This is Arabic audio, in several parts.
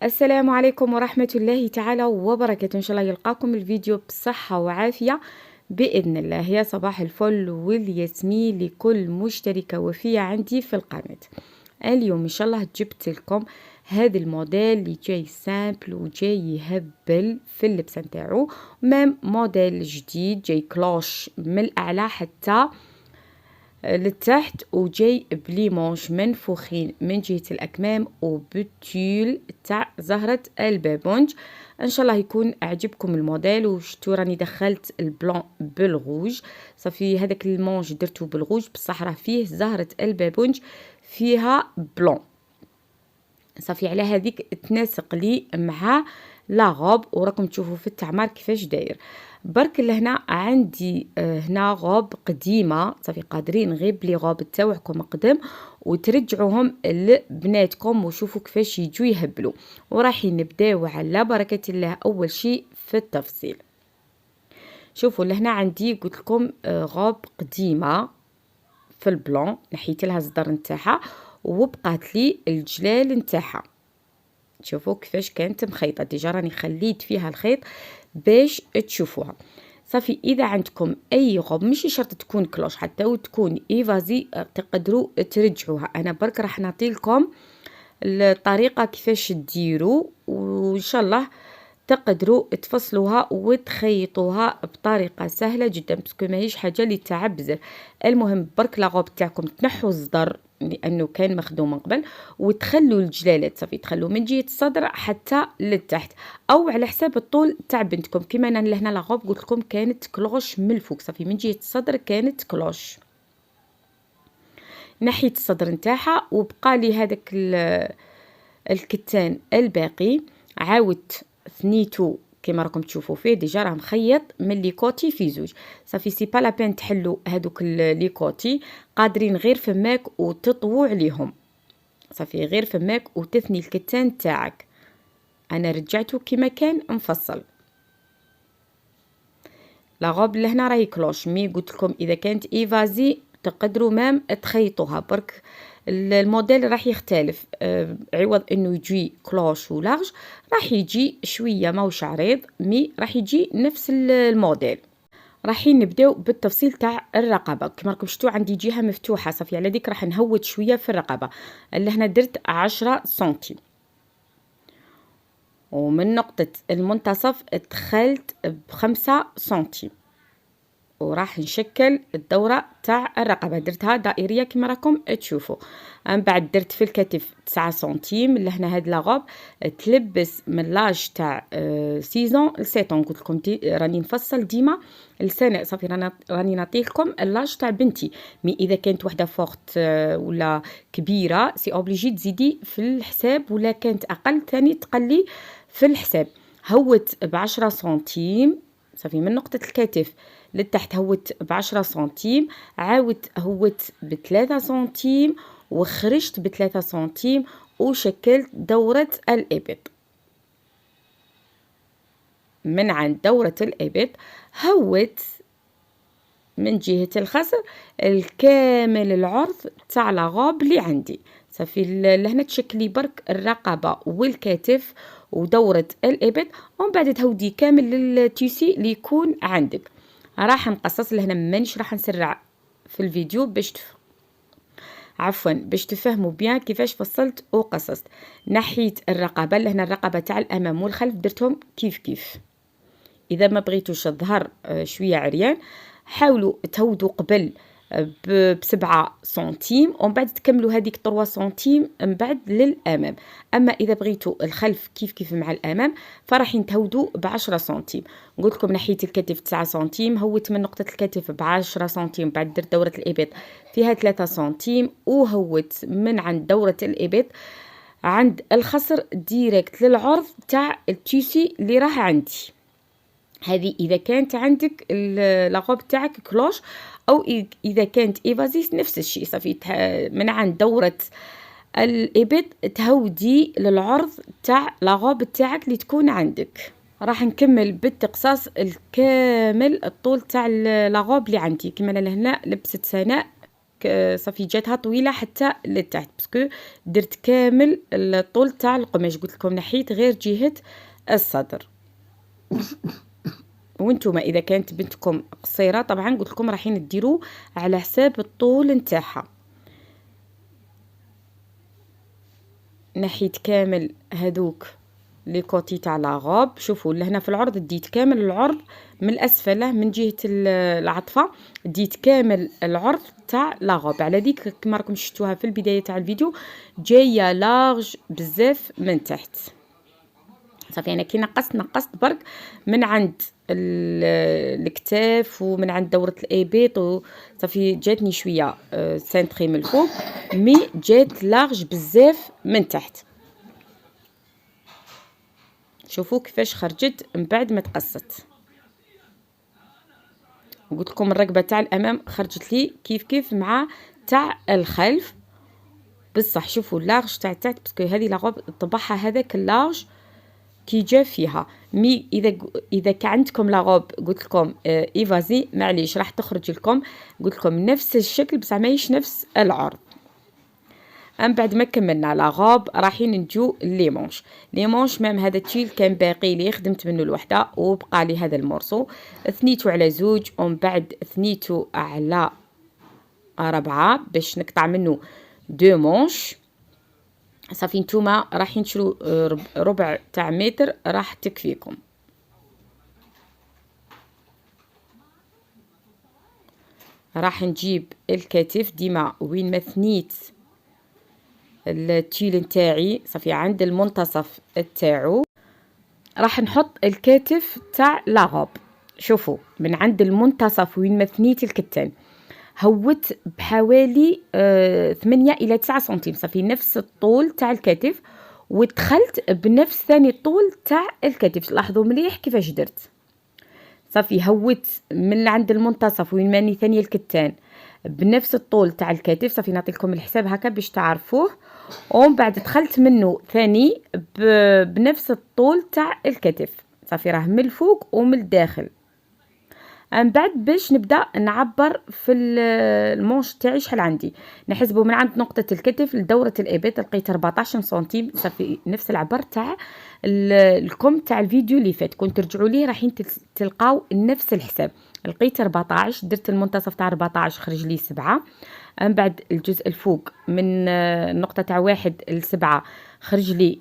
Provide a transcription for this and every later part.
السلام عليكم ورحمة الله تعالى وبركاته. إن شاء الله يلقاكم الفيديو بصحة وعافية بإذن الله. يا صباح الفل والياسمين لكل مشتركة وفية عندي في القناة. اليوم إن شاء الله جبت لكم هذا الموديل اللي جاي سامبل وجاي يهبل في اللبسة نتاعو، مام موديل جديد جاي كلوش من الأعلى حتى لتحت، وجاي بليمونش منفوخين من جهة الأكمام وبتول تاع زهرة البابونج. ان شاء الله يكون اعجبكم الموديل. وشتو راني دخلت البلون بالغوج، صافي هذاك المونج درتو بالغوج بصح راه فيه زهرة البابونج فيها بلون، صافي على هذيك تناسق لي مع لاغوب. وراكم تشوفوا في التعمار كيفاش داير. برك لهنا عندي هنا غوب قديمه، صافي قادرين غير بلي غوب تاوعكم قدم وترجعوهم لبناتكم وشوفوا كيفاش يجوا يهبلوا. ورايحين نبداو على بركه الله. اول شيء في التفصيل، شوفوا لهنا عندي قلت لكم غوب قديمه في البلون، نحيت لها الزدر نتاعها وبقات لي الجلال نتاعها. شوفوا كيفاش كانت مخيطه، ديجا راني خليت فيها الخيط باش تشوفوها. صافي اذا عندكم اي غوب ماشي شرط تكون كلوش، حتى وتكون ايفازي تقدروا ترجعوها. انا برك راح نعطيلكم الطريقه كيفاش ديروا، وان شاء الله تقدروا تفصلوها وتخيطوها بطريقه سهله جدا، باسكو ماهيش حاجه اللي تعب بزاف. المهم برك لا غوب تاعكم تنحوا الصدر لانه كان مخدوم من قبل، وتخلوا الجلالات صافي تخلوا من جهه الصدر حتى للتحت، او على حساب الطول تاع بنتكم. كيما انا لهنا لا غوب قلت لكم كانت كلوش من الفوق، صافي من جهه الصدر كانت كلوش. نحيت الصدر نتاعها وبقى لي هذاك الكتان الباقي، عاودت ثنيتو كما راكم تشوفوا فيه ديجا راه مخيط من لي كوتي في زوج. صافي سي با لا بين تحلوا هذوك لي كوتي، قادرين غير فماك وتطووا عليهم. صافي غير فماك وتثني الكتان تاعك. انا رجعته كما كان مفصل. لا غوب لهنا راهي كلوش، مي قلت لكم اذا كانت ايفازي تقدروا مام تخيطوها. برك الموديل راح يختلف، عوض انه يجي كلوش ولارج راح يجي شويه ماهوش عريض، مي راح يجي نفس الموديل. رايحين نبداو بالتفصيل تاع الرقبه. كما راكم شفتوا عندي جهه مفتوحه، صافي على ديك راح نهود شويه في الرقبه. لهنا درت 10 سنتيم، ومن نقطه المنتصف دخلت ب5 سنتيم، وراح نشكل الدورة تاع الرقبة. درتها دائرية كما راكم تشوفوا. من بعد درت في الكتف 9 سنتيم. لهنا هاد لاغوب تلبس من لاج تاع 6 ل 7. قلت لكم راني نفصل ديما السنة، صافي راني نعطيلكم اللاج تاع بنتي. مي اذا كانت وحده فوقت ولا كبيره سي اوبليجي تزيدي في الحساب، ولا كانت اقل ثاني تقلي في الحساب. هوت ب10 سنتيم، صافي من نقطة الكتف لتحت هوت ب10 سنتيم، عاودت هوت ب3 سنتيم، وخرجت ب3 سنتيم، وشكلت دورة الإبط. من عند دورة الإبط هوت من جهة الخصر الكامل العرض تاع لاغوب اللي عندي. صافي لهنا تشكلي برك الرقبة والكتف ودورة الإبط، ومن بعد تهودي كامل التيسي اللي يكون عندك. راح نقصص لهنا، مانيش راح نسرع في الفيديو باش تفهموا بيان كيفاش فصلت وقصصت. نحيت الرقبة، لهنا الرقبة تاع الأمام والخلف درتهم كيف كيف. إذا ما بغيتوش الظهر شوية عريان حاولوا تهودوا قبل ب7 سنتيم، ومن بعد تكملوا هذيك 3 سنتيم من بعد للامام. اما اذا بغيتوا الخلف كيف كيف مع الامام فراح تهودوا ب10 سنتيم. قلت لكم نحيت الكتف 9 سنتيم، هوت من نقطه الكتف ب10 سنتيم، بعد درت دوره الابط فيها 3 سنتيم، وهوت من عند دوره الابط عند الخصر ديريكت للعرض تاع التيسي اللي راه عندي. هذه اذا كانت عندك لاغوب تاعك كلوش، او اذا كانت ايفازيس نفس الشيء. صافي من عند دوره الابط تهودي للعرض تاع لاغوب تاعك اللي تكون عندك. راح نكمل بالتقصاص الكامل الطول تاع لاغوب اللي عندي. كما انا لهنا لبست سناء صافي جاتها طويله حتى لتحت باسكو درت كامل الطول تاع القماش. قلت لكم نحيت غير جهه الصدر. وانتم اذا كانت بنتكم قصيره طبعا قلت لكم رايحين ديروا على حساب الطول نتاعها. نحيت كامل هذوك لي كوتي تاع لاغوب. شوفوا لهنا في العرض ديت كامل العرض من الاسفل من جهه العطفه، ديت كامل العرض تاع لاغوب. على ديك كما راكم شفتوها في البدايه تاع الفيديو جايه لارج بزاف من تحت. صافي انا كي نقصت برك من عند الكتاف ومن عند دورة الابيط صافي جاتني شويه سنتري من الفوق، مي جات لارج بزاف من تحت. شوفوا كيفاش خرجت من بعد ما تقصت. قلت لكم الرقبه تاع الامام خرجت لي كيف مع تاع الخلف بصح. شوفوا اللارج تاع تحت باسكو هذه لاغوب طبعها هذاك اللارج كي جا فيها. مي اذا كان عندكم لاغوب قلت لكم ايفازي معليش راح تخرج لكم قلت لكم نفس الشكل بصح ماهيش نفس العرض. من بعد ما كملنا لاغوب رايحين نجو لي مونش مام هذا التيل كان باقي لي خدمت منه الوحده وبقى لي هذا المورسو ثنيته على زوج ومن بعد ثنيته على 4 باش نقطع منه 2 مونش. صافي نتوما راح نشرو ربع تاع متر راح تكفيكم. راح نجيب الكتف ديما وين ما ثنيت التيل نتاعي صافي عند المنتصف تاعو راح نحط الكتف تاع لاغوب. شوفوا من عند المنتصف وين ما ثنيت الكتان هوت بحوالي 8 إلى 9 سنتيم صافي نفس الطول تاع الكتف، ودخلت بنفس ثاني الطول تاع الكتف. لاحظوا مليح كيفاش درت. صافي هوت من عند المنتصف وين ماني ثانيه الكتان بنفس الطول تاع الكتف. صافي نعطي لكم الحساب هكا باش تعرفوه. ومن بعد دخلت منه ثاني بنفس الطول تاع الكتف. صافي راه من الفوق ومن الداخل. من بعد باش نبدا نعبر في المونش تاعي شحال عندي نحسبه من عند نقطه الكتف لدوره الابط لقيت 14 سنتيم. صافي نفس العبر تاع الكم تاع الفيديو اللي فات كنت ترجعوا ليه رايحين تلقاو نفس الحساب. لقيت 14 درت المنتصف تاع 14 خرج لي 7. من بعد الجزء الفوق من النقطه تاع 1 ل 7 خرج لي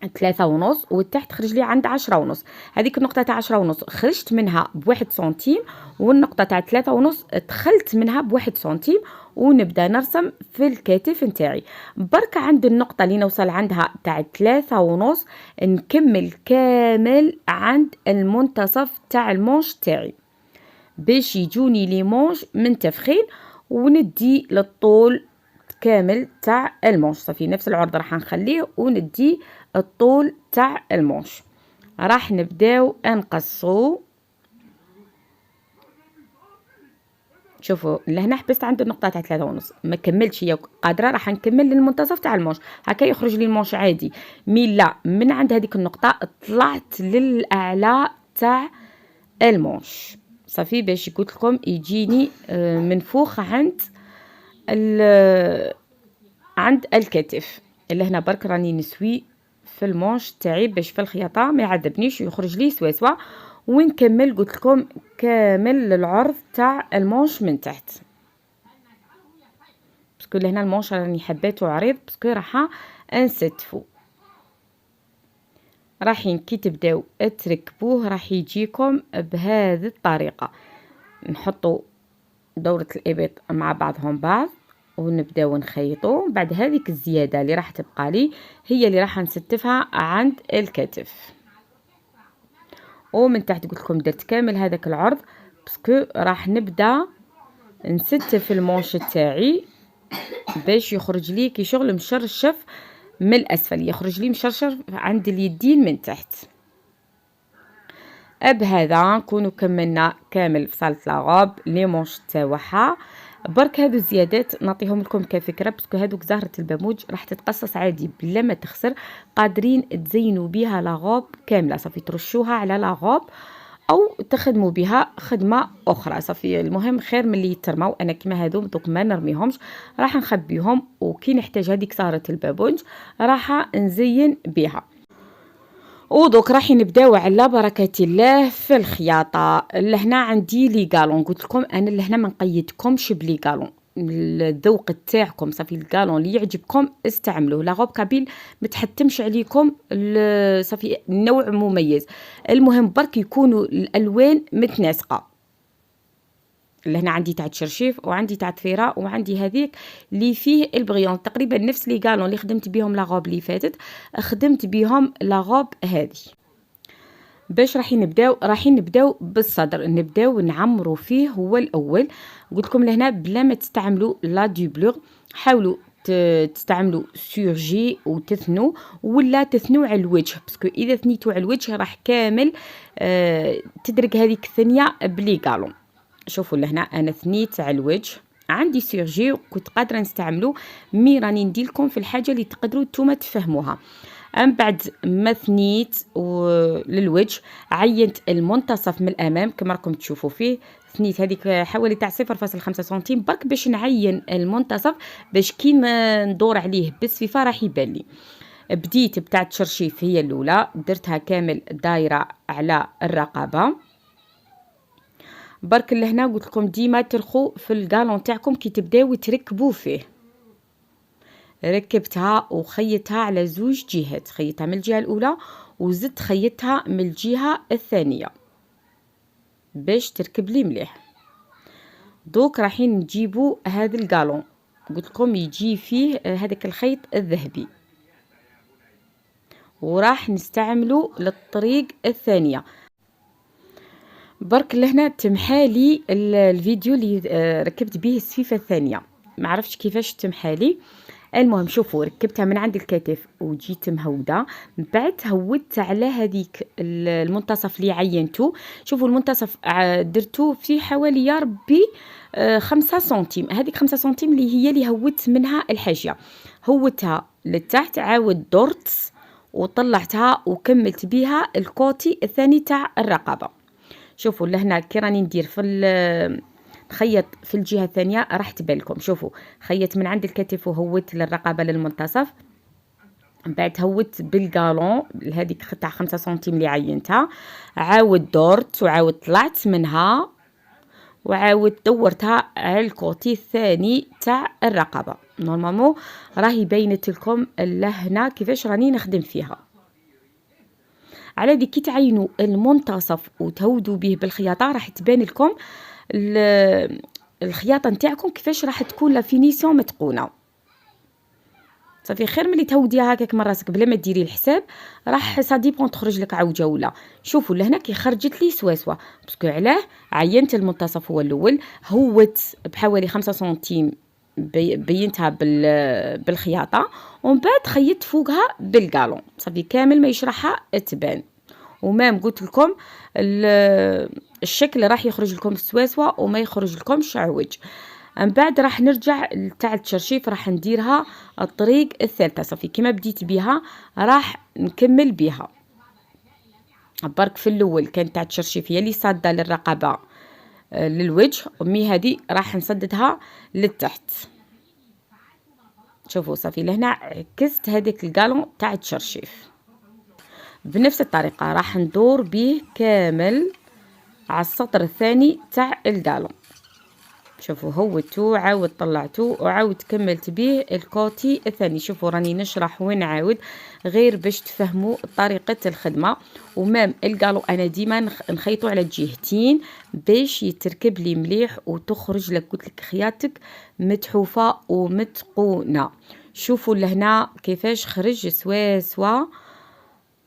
3.5 والتحت خرج لي عند 10.5. هذيك النقطة تاع 10.5 خرجت منها ب1 سنتيم والنقطة تاع 3.5 دخلت منها ب1 سنتيم ونبدا نرسم في الكتف نتاعي. برك عند النقطة اللي نوصل عندها تاع 3.5 نكمل كامل عند المنتصف تاع المونش تاعي باش يجوني لي مونش منتفخين وندي للطول كامل تاع المونش. صافي نفس العرض راح نخليه وندي الطول تاع المونش. راح نبداو نقصو. شوفوا لهنا حبست عند النقطه تاع 3.5 ما كملتش هي قادره راح نكمل للمنتصف تاع المونش هكا يخرج لي المونش عادي. مي لا من عند هذيك النقطه طلعت للاعلى تاع المونش. صافي باش قلت لكم يجيني منفوخ عند الكتف. اللي هنا برك راني نسوي في المونش تاعي باش في الخياطه ما يعذبنيش ويخرج لي سوا ونكمل قلت لكم كامل العرض تاع المونش من تحت باسكو لهنا المونش راني حبيته عريض باسكو راح نستفو. راحين كي تبداو تركبوه راح يجيكم بهذه الطريقه. نحطوا دوره الابط مع بعضهم بعض ونبداو نخيطوا. بعد هذيك الزياده اللي راح تبقى لي هي اللي راح نستفها عند الكتف. ومن تحت قلت لكم درت كامل هذاك العرض باسكو راح نبدا نستف المونش تاعي باش يخرج لي كي شغل مشرشف من الاسفل يخرج لي مشرشف عند اليدين من تحت. بهذا نكونوا كملنا كامل فصالة لاغوب لي مونش تاعها. برك هادو الزيادات نعطيهم لكم كفكره باسكو هادوك زهره الباموج راح تتقصص عادي بلا ما تخسر. قادرين تزينوا بها لاغوب كامله. صافي ترشوها على لاغوب او تخدموا بها خدمه اخرى. صافي المهم خير من اللي يترموا. انا كيما هادو دوك ما نرميهمش، راح نخبيهم، وكي نحتاج هذيك سهره البابونج راح نزين بها. ودوك راح نبداو على بركه الله في الخياطه. لهنا عندي لي غالون، قلت لكم انا لهنا ما نقيدكمش بلي غالون، الذوق تاعكم. صافي الكالون اللي يعجبكم استعملوه. لا غوب كابيل متحتمش عليكم، صافي نوع مميز، المهم برك يكونوا الالوان متناسقه. لهنا عندي تاع تشرشيف وعندي تاع ثفيره وعندي هذيك اللي فيه البغيون، تقريبا نفس لي كالون اللي خدمت بهم لا غوب اللي فاتت خدمت بهم لا غوب هذه. باش راح نبداو بالصدر، نبداو نعمروا فيه هو الاول. قلت لكم لهنا بلا ما تستعملوا لا دوبلور، حاولوا تستعملوا سورجي وتثنوا، ولا تثنوا على الوجه، باسكو اذا ثنيتوا على الوجه راح كامل تدرك هذيك الثنيه بلي كالون. شوفوا لهنا انا ثنيت على الوجه، عندي سورجي وكنت قادره نستعملو، مي راني نديلكم في الحاجه اللي تقدروا نتوما تفهموها. من بعد ما ثنيت للوجه عينت المنتصف من الامام كما راكم تشوفوا فيه، ثنيت هذيك حوالي تاع 0.5 سنتيم برك باش نعين المنتصف، باش كي ندور عليه بالسفيفه راح يبان لي. بديت بتاع التشرشيف هي الاولى، درتها كامل دايره على الرقبه. برك لهنا قلت لكم ديما ترخوا في الكالون تاعكم كي تبداو تركبوا فيه. ركبتها وخيطها على زوج جهات، خيطها من الجهه الاولى وزدت خيطها من الجهه الثانيه باش تركب لي مليح. دوك رايحين نجيبوا هذا الكالون، قلت لكم يجي فيه هذاك الخيط الذهبي، وراح نستعمله للطريق الثانيه. برك لهنا تمحالي الفيديو اللي ركبت به السفيفه الثانيه، ما عرفتش كيفاش تمحالي. المهم شوفوا ركبتها من عند الكتف وجيت مهوده، من بعد هودت على هذيك المنتصف اللي عينته. شوفوا المنتصف درتو في حوالي يا ربي 5 سنتيم، هذيك 5 سنتيم اللي هي اللي هودت منها الحاشيه، هودتها للتحت، عاود درت وطلعتها وكملت بها الكوتي الثاني تاع الرقبه. شوفوا لهنا كي راني ندير في خيط في الجهه الثانيه راح تبان لكم. شوفوا خيط من عند الكتف وهوت للرقبه للمنتصف، من بعد هوت بالكالون هذيك تاع 5 سنتيم اللي عينتها، عاود دورت وعاود طلعت منها وعاود دورتها على الكوتي الثاني تاع الرقبه. نورمالمون راهي بينت لكم لهنا كيفاش راني نخدم فيها. على دي كي تعينوا المنتصف وتهودوا به بالخياطه راح تبان لكم الخياطه نتاعكم كيفاش راح تكون لا فينيسيون متقونه. صافي خير ملي تهوديها هكاك من راسك بلا ما ديري الحساب، راح سا ديبون تخرج لك عوجه ولا. شوفوا لهنا كي خرجت لي سواسوا، باسكو علاه عينت المنتصف هو الاول، هوت بحوالي 5 سنتيم بينتها بالخياطه، ومن بعد خيطت فوقها بالكالون. صافي كامل ما يشرحها تبان، ومام قلت لكم الشكل راح يخرج لكم السواسوه وما يخرج لكمش عوج. من بعد راح نرجع تاع التشرشيف، راح نديرها الطريق الثالثه. صافي كما بديت بها راح نكمل بها. برك في الاول كانت تاع التشرشيف هي اللي صاده للرقبه للوجه، مي هذه راح نسددها للتحت. شوفوا صافي لهنا عكست هذاك الكالون تاع التشرشيف. بنفس الطريقه راح ندور به كامل على السطر الثاني تاع الكالون. شوفوا هوتو عاود طلعتو وعاود كملت به الكوتي الثاني. شوفوا راني نشرح ونعاود غير باش تفهموا طريقه الخدمه. ومام الكالون انا ديما نخيطو على الجهتين باش يتركب لي مليح وتخرج لك قلت لك خياطتك متحوفه ومتقونه. شوفوا لهنا كيفاش خرج سواسوا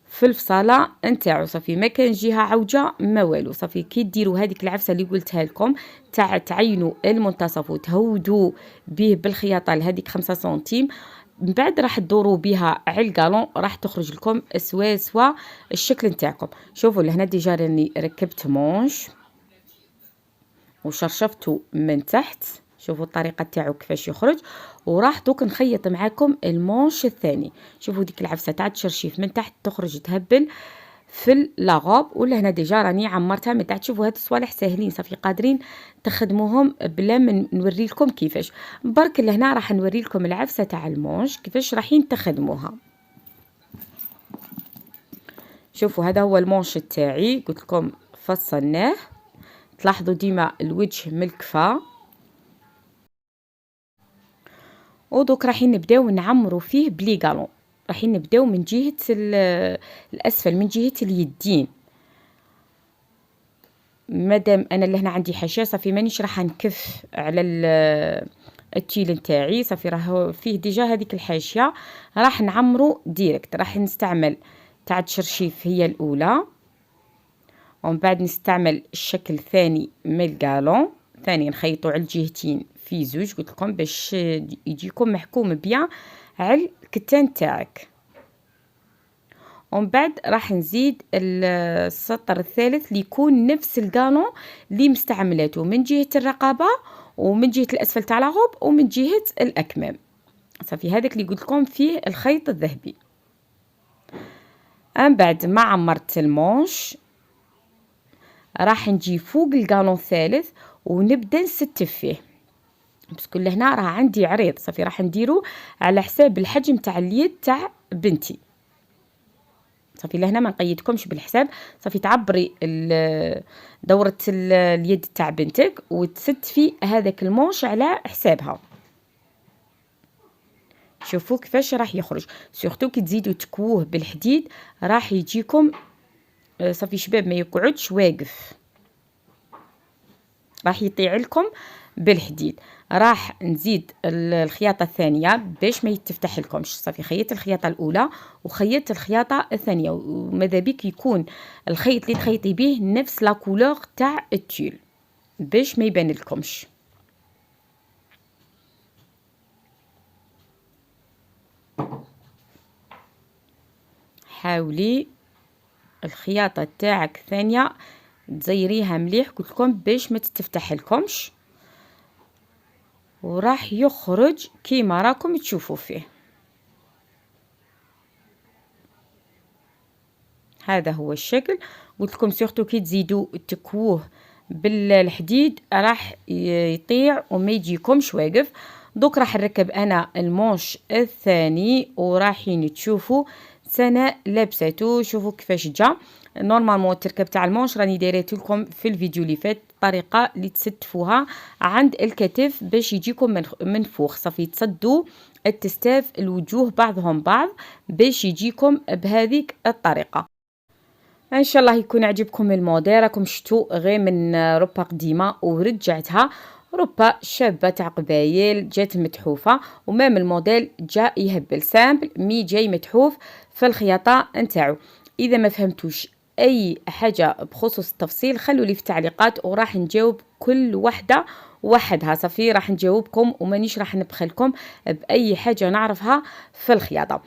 في الفصاله نتاعو. صافي ما كان جهه عوجه ما والو. صافي كي ديروا هذيك العفسه اللي قلتها لكم تاع تعينوا المنتصف وتهودوا به بالخياطه لهذيك 5 سنتيم، من بعد راح تدوروا بها على الكالون راح تخرج لكم سواسوا الشكل نتاعكم. شوفوا لهنا ديجا راني ركبت مونش وشرشفته من تحت، شوفوا الطريقه تاعو كيفاش يخرج. وراح دوك نخيط معاكم المونش الثاني. شوفوا ديك العفسه تاع التشرشيف من تحت تخرج تهبل في لاغوب. ولا هنا ديجا راني عمرتها من تحت. شوفوا هاد الصوالح ساهلين صافي قادرين تخدموهم بلا ما نوري لكم كيفاش. برك لهنا راح نوري لكم العفسه تاع المونش كيفاش راحين تخدموها. شوفوا هذا هو المونش تاعي، قلت لكم فصلناه. تلاحظوا ديما الوجه من الكفا. ودوك راحين نبداو نعمروا فيه بلي غالون. راحين نبداو من جهه الاسفل، من جهه اليدين. مادام انا لهنا عندي حاشيه صافي مانيش راح نكف على التيل نتاعي، صافي راه فيه ديجا هذيك الحاشيه، راح نعمرو ديريكت. راح نستعمل تاع الشرشيف هي الاولى، ومن بعد نستعمل الشكل الثاني من الكالون. ثاني نخيطوا على الجهتين في زوج، قلت لكم باش يجيكم محكوم بيان على الكتان تاعك. ومن بعد راح نزيد السطر الثالث اللي يكون نفس الكالون اللي مستعملته من جهه الرقبه ومن جهه الاسفل تاع لاغوب ومن جهه الاكمام. صافي هذاك اللي قلت لكم فيه الخيط الذهبي. من بعد ما عمرت المونش راح نجي فوق الكالون الثالث ونبدا نستف فيه، باسكو لهنا راه عندي عريض. صافي راح نديرو على حساب الحجم تاع اليد تاع بنتي. صافي لهنا ما نقيدكمش بالحساب، صافي تعبري دورة اليد تاع بنتك وتستفي هذاك المونش على حسابها. شوفوا كيفاش راح يخرج، سورتو كي تزيدوا تكووه بالحديد راح يجيكم صافي شباب ما يقعدش واقف، راح يطيع لكم بالحديد. راح نزيد الخياطه الثانيه باش ما يتفتح لكمش. صافي خيطت الخياطه الاولى وخيطت الخياطه الثانيه، وماذا بك يكون الخيط اللي تخيطي به نفس لا كولور تاع التول باش ما يبان لكمش. حاولي الخياطه تاعك الثانيه تزيريها مليح قلت لكم باش ما تتفتح لكمش، وراح يخرج كيما راكم تشوفوا فيه. هذا هو الشكل. قلت لكم سورتو كي تزيدوا تكووه بالحديد راح يطيع وما يجيكمش واقف. دوك راح نركب انا المونش الثاني وراحين تشوفوا سناء لابساتو. شوفوا كيفاش جا. نورمالمون التركب تاع المونش راني دايرته لكم في الفيديو اللي فات، الطريقه اللي تستفوها عند الكتف باش يجيكم منفوخ. صافي تصدوا التستاف الوجوه بعضهم بعض باش يجيكم بهذيك الطريقه. ان شاء الله يكون عجبكم الموديل. راكم شفتوا غير من روبا قديمه ورجعتها، روبا شابه تاع قبايل جات متحوفه، ومام الموديل جا يهبل سامبل مي جاي متحوف في الخياطه نتاعو. اذا ما فهمتوش اي حاجه بخصوص التفصيل خلوا لي في التعليقات وراح نجاوب كل وحده وحدها. صافي راح نجاوبكم ومانيش راح نبخلكم باي حاجه نعرفها في الخياطه.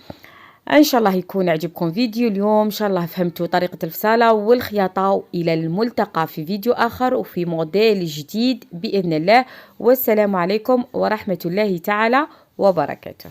ان شاء الله يكون عجبكم فيديو اليوم، ان شاء الله فهمتوا طريقه الفصاله والخياطه. الى الملتقى في فيديو اخر وفي موديل جديد باذن الله. والسلام عليكم ورحمه الله تعالى وبركاته.